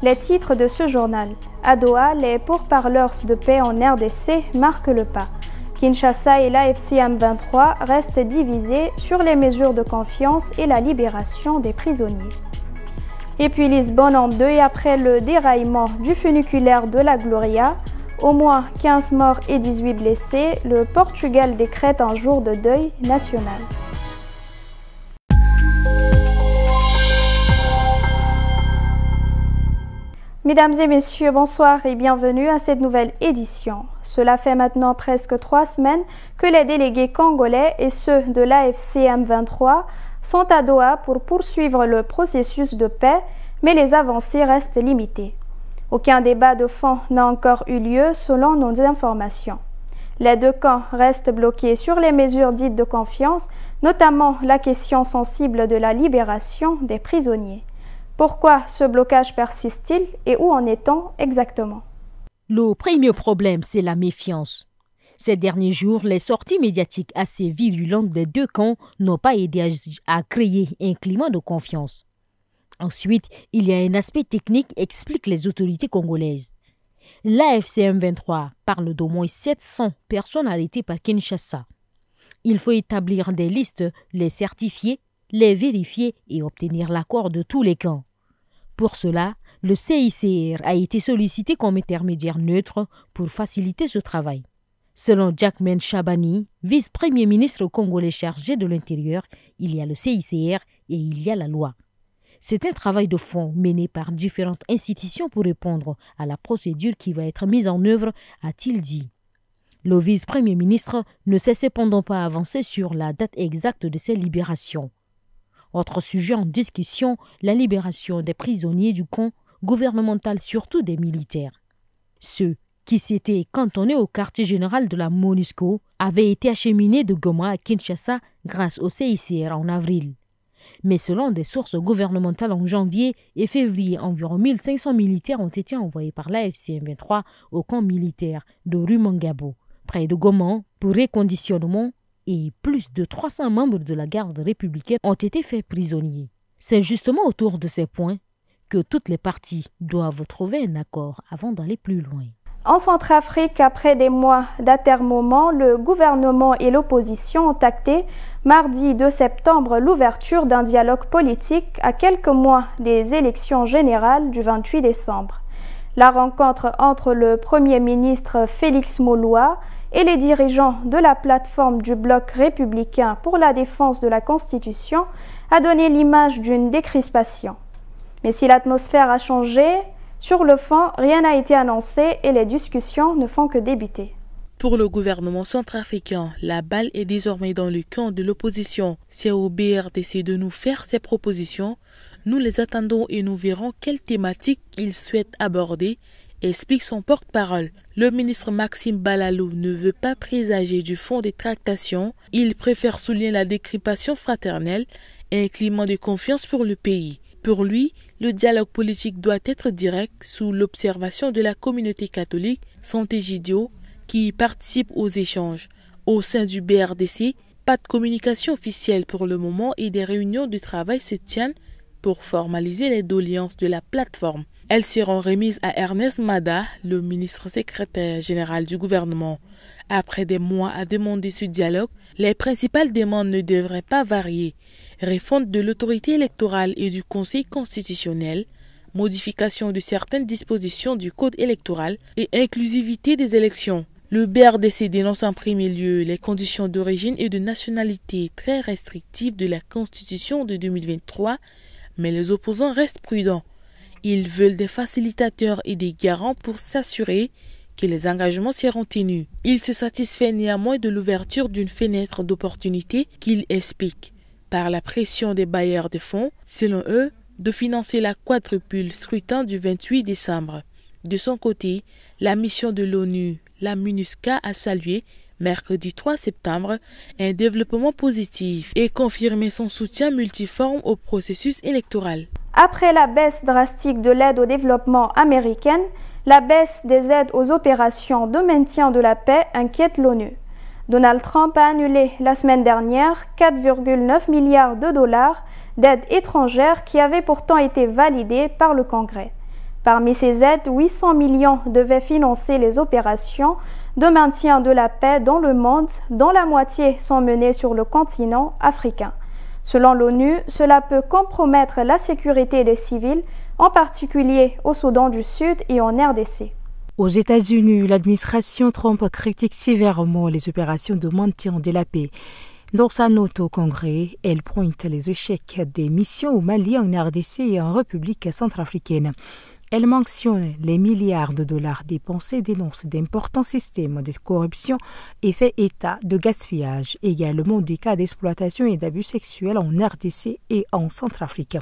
Les titres de ce journal. À Doha, les pourparlers de paix en RDC marquent le pas. Kinshasa et l'AFC M23 restent divisés sur les mesures de confiance et la libération des prisonniers. Et puis Lisbonne en deuil après le déraillement du funiculaire de la Gloria. Au moins 15 morts et 18 blessés, le Portugal décrète un jour de deuil national. Mesdames et messieurs, bonsoir et bienvenue à cette nouvelle édition. Cela fait maintenant presque 3 semaines que les délégués congolais et ceux de l'AFC M23 sont à Doha pour poursuivre le processus de paix, mais les avancées restent limitées. Aucun débat de fond n'a encore eu lieu selon nos informations. Les deux camps restent bloqués sur les mesures dites de confiance, notamment la question sensible de la libération des prisonniers. Pourquoi ce blocage persiste-t-il et où en est-on exactement? Le premier problème, c'est la méfiance. Ces derniers jours, les sorties médiatiques assez virulentes des deux camps n'ont pas aidé à créer un climat de confiance. Ensuite, il y a un aspect technique, expliquent les autorités congolaises. L'AFC M23 parle d'au moins 700 personnes arrêtées par Kinshasa. Il faut établir des listes, les certifier, les vérifier et obtenir l'accord de tous les camps. Pour cela, le CICR a été sollicité comme intermédiaire neutre pour faciliter ce travail. Selon Jackman Chabani, vice-premier ministre congolais chargé de l'Intérieur, il y a le CICR et il y a la loi. C'est un travail de fond mené par différentes institutions pour répondre à la procédure qui va être mise en œuvre, a-t-il dit. Le vice-premier ministre ne s'est cependant pas avancé sur la date exacte de ces libérations. Autre sujet en discussion, la libération des prisonniers du camp gouvernemental, surtout des militaires. Ceux qui s'étaient cantonnés au quartier général de la MONUSCO avaient été acheminés de Goma à Kinshasa grâce au CICR en avril. Mais selon des sources gouvernementales en janvier et février, environ 1500 militaires ont été envoyés par l'AFC M23 au camp militaire de Rumangabo, près de Goma, pour reconditionnement, et plus de 300 membres de la garde républicaine ont été faits prisonniers. C'est justement autour de ces points que toutes les parties doivent trouver un accord avant d'aller plus loin. En Centrafrique, après des mois d'atermoiement, le gouvernement et l'opposition ont acté mardi 2 septembre l'ouverture d'un dialogue politique à quelques mois des élections générales du 28 décembre. La rencontre entre le Premier ministre Félix Moloua et les dirigeants de la plateforme du bloc républicain pour la défense de la Constitution a donné l'image d'une décrispation. Mais si l'atmosphère a changé, sur le fond, rien n'a été annoncé et les discussions ne font que débuter. Pour le gouvernement centrafricain, la balle est désormais dans le camp de l'opposition. C'est au BRDC de nous faire ses propositions. Nous les attendons et nous verrons quelles thématiques ils souhaitent aborder, explique son porte-parole. Le ministre Maxime Balalou ne veut pas présager du fond des tractations. Il préfère souligner la décrispation fraternelle et un climat de confiance pour le pays. Pour lui, le dialogue politique doit être direct sous l'observation de la communauté catholique Sant'Egidio qui participe aux échanges. Au sein du BRDC, pas de communication officielle pour le moment et des réunions de travail se tiennent pour formaliser les doléances de la plateforme. Elles seront remises à Ernest Mada, le ministre secrétaire général du gouvernement. Après des mois à demander ce dialogue, les principales demandes ne devraient pas varier. Réforme de l'autorité électorale et du Conseil constitutionnel, modification de certaines dispositions du code électoral et inclusivité des élections. Le BRDC dénonce en premier lieu les conditions d'origine et de nationalité très restrictives de la Constitution de 2023, mais les opposants restent prudents. Ils veulent des facilitateurs et des garants pour s'assurer que les engagements seront tenus. Ils se satisfait néanmoins de l'ouverture d'une fenêtre d'opportunité qu'ils expliquent, par la pression des bailleurs de fonds, selon eux, de financer la quadruple scrutin du 28 décembre. De son côté, la mission de l'ONU, la MINUSCA, a salué, mercredi 3 septembre, un développement positif et confirmé son soutien multiforme au processus électoral. Après la baisse drastique de l'aide au développement américaine, la baisse des aides aux opérations de maintien de la paix inquiète l'ONU. Donald Trump a annulé la semaine dernière 4,9 milliards de dollars d'aides étrangères qui avaient pourtant été validées par le Congrès. Parmi ces aides, 800 millions devaient financer les opérations de maintien de la paix dans le monde, dont la moitié sont menées sur le continent africain. Selon l'ONU, cela peut compromettre la sécurité des civils, en particulier au Soudan du Sud et en RDC. Aux États-Unis, l'administration Trump critique sévèrement les opérations de maintien de la paix. Dans sa note au Congrès, elle pointe les échecs des missions au Mali, en RDC et en République centrafricaine. Elle mentionne les milliards de dollars dépensés, dénonce d'importants systèmes de corruption et fait état de gaspillage, également des cas d'exploitation et d'abus sexuels en RDC et en Centrafrique.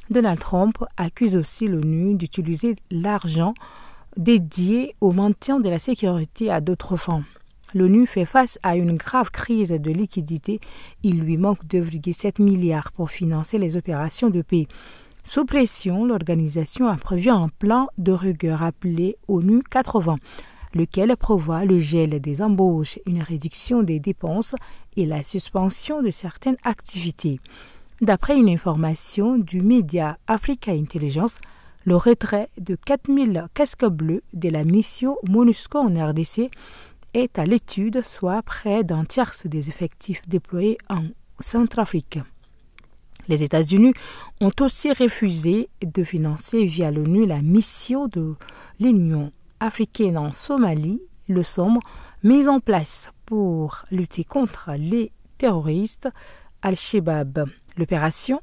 Donald Trump accuse aussi l'ONU d'utiliser l'argent dédié au maintien de la sécurité à d'autres fins. L'ONU fait face à une grave crise de liquidité. Il lui manque 2,7 milliards pour financer les opérations de paix. Sous pression, l'organisation a prévu un plan de rigueur appelé ONU 80, lequel prévoit le gel des embauches, une réduction des dépenses et la suspension de certaines activités. D'après une information du média Africa Intelligence, le retrait de 4000 casques bleus de la mission MONUSCO en RDC est à l'étude, soit près d'un tiers des effectifs déployés en Centrafrique. Les États-Unis ont aussi refusé de financer via l'ONU la mission de l'Union africaine en Somalie, le SOM, mise en place pour lutter contre les terroristes Al-Shabaab. L'opération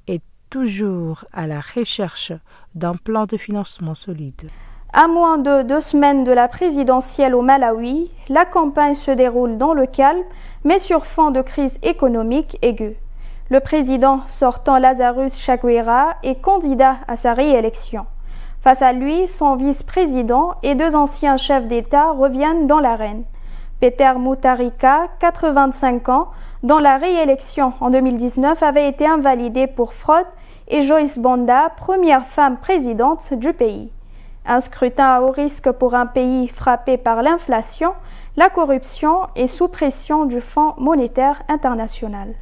est toujours à la recherche d'un plan de financement solide. À moins de 2 semaines de la présidentielle au Malawi, la campagne se déroule dans le calme, mais sur fond de crise économique aiguë. Le président sortant Lazarus Chakwera est candidat à sa réélection. Face à lui, son vice-président et 2 anciens chefs d'État reviennent dans l'arène. Peter Mutharika, 85 ans, dont la réélection en 2019 avait été invalidée pour fraude, et Joyce Banda, première femme présidente du pays. Un scrutin à haut risque pour un pays frappé par l'inflation, la corruption et sous pression du Fonds monétaire international.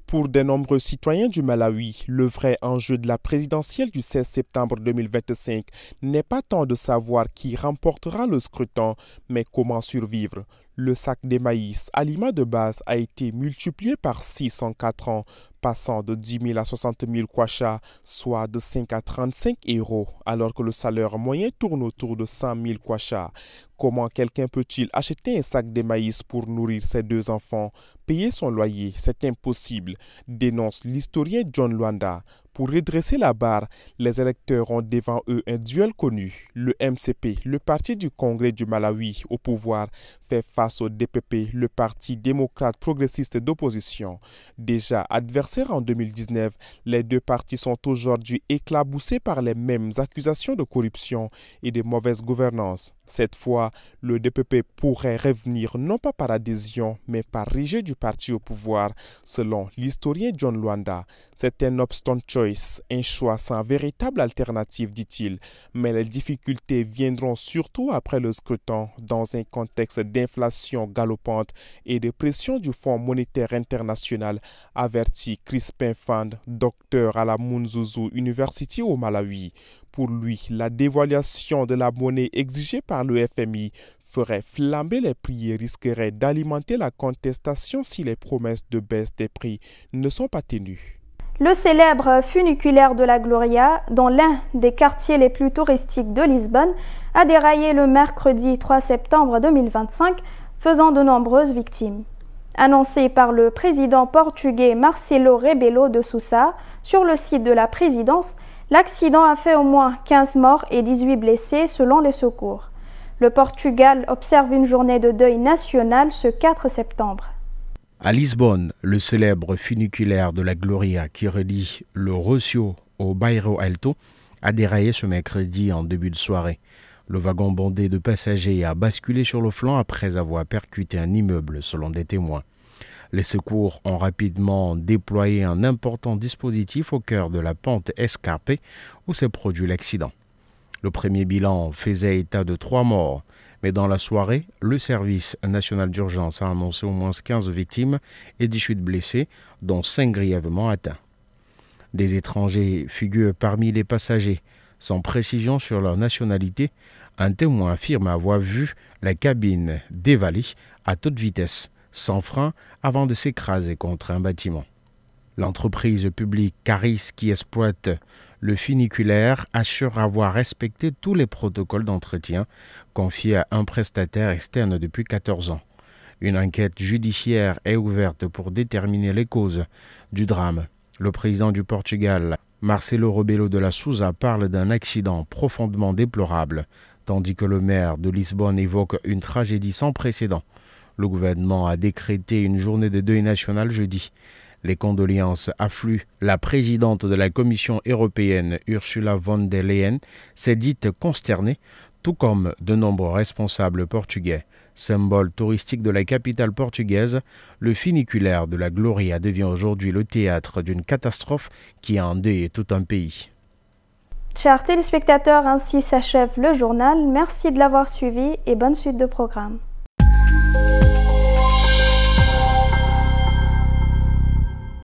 Pour de nombreux citoyens du Malawi, le vrai enjeu de la présidentielle du 16 septembre 2025 n'est pas tant de savoir qui remportera le scrutin, mais comment survivre. Le sac de maïs, aliment de base, a été multiplié par 6 en 4 ans, passant de 10 000 à 60 000 kwacha, soit de 5 à 35 €, alors que le salaire moyen tourne autour de 100 000 kwacha. Comment quelqu'un peut-il acheter un sac de maïs pour nourrir ses 2 enfants? Payer son loyer, c'est impossible, dénonce l'historien John Lwanda. Pour redresser la barre, les électeurs ont devant eux un duel connu. Le MCP, le parti du Congrès du Malawi au pouvoir, fait face au DPP, le parti démocrate progressiste d'opposition. Déjà adversaires en 2019, les 2 partis sont aujourd'hui éclaboussés par les mêmes accusations de corruption et de mauvaise gouvernance. Cette fois, le DPP pourrait revenir non pas par adhésion, mais par rejet du parti au pouvoir, selon l'historien John Lwanda. C'est un obstant choice, un choix sans véritable alternative, dit-il. Mais les difficultés viendront surtout après le scrutin, dans un contexte d'inflation galopante et de pression du Fonds monétaire international, avertit Crispin Fand, docteur à la Munzuzu University au Malawi. Pour lui, la dévaluation de la monnaie exigée par le FMI ferait flamber les prix et risquerait d'alimenter la contestation si les promesses de baisse des prix ne sont pas tenues. Le célèbre funiculaire de la Gloria, dans l'un des quartiers les plus touristiques de Lisbonne, a déraillé le mercredi 3 septembre 2025, faisant de nombreuses victimes. Annoncé par le président portugais Marcelo Rebelo de Sousa sur le site de la présidence, l'accident a fait au moins 15 morts et 18 blessés selon les secours. Le Portugal observe une journée de deuil national ce 4 septembre. À Lisbonne, le célèbre funiculaire de la Gloria qui relie le Rocio au Bairro Alto a déraillé ce mercredi en début de soirée. Le wagon bondé de passagers a basculé sur le flanc après avoir percuté un immeuble, selon des témoins. Les secours ont rapidement déployé un important dispositif au cœur de la pente escarpée où s'est produit l'accident. Le premier bilan faisait état de 3 morts, mais dans la soirée, le service national d'urgence a annoncé au moins 15 victimes et 18 blessés, dont 5 grièvement atteints. Des étrangers figurent parmi les passagers. Sans précision sur leur nationalité, un témoin affirme avoir vu la cabine dévaler à toute vitesse, sans frein, avant de s'écraser contre un bâtiment. L'entreprise publique Caris, qui exploite le funiculaire, assure avoir respecté tous les protocoles d'entretien confiés à un prestataire externe depuis 14 ans. Une enquête judiciaire est ouverte pour déterminer les causes du drame. Le président du Portugal, Marcelo Rebelo de Sousa, parle d'un accident profondément déplorable, tandis que le maire de Lisbonne évoque une tragédie sans précédent. Le gouvernement a décrété une journée de deuil national jeudi. Les condoléances affluent. La présidente de la Commission européenne, Ursula von der Leyen, s'est dite consternée, tout comme de nombreux responsables portugais. Symbole touristique de la capitale portugaise, le funiculaire de la Gloria devient aujourd'hui le théâtre d'une catastrophe qui a endeuillé tout un pays. Chers téléspectateurs, ainsi s'achève le journal. Merci de l'avoir suivi et bonne suite de programme.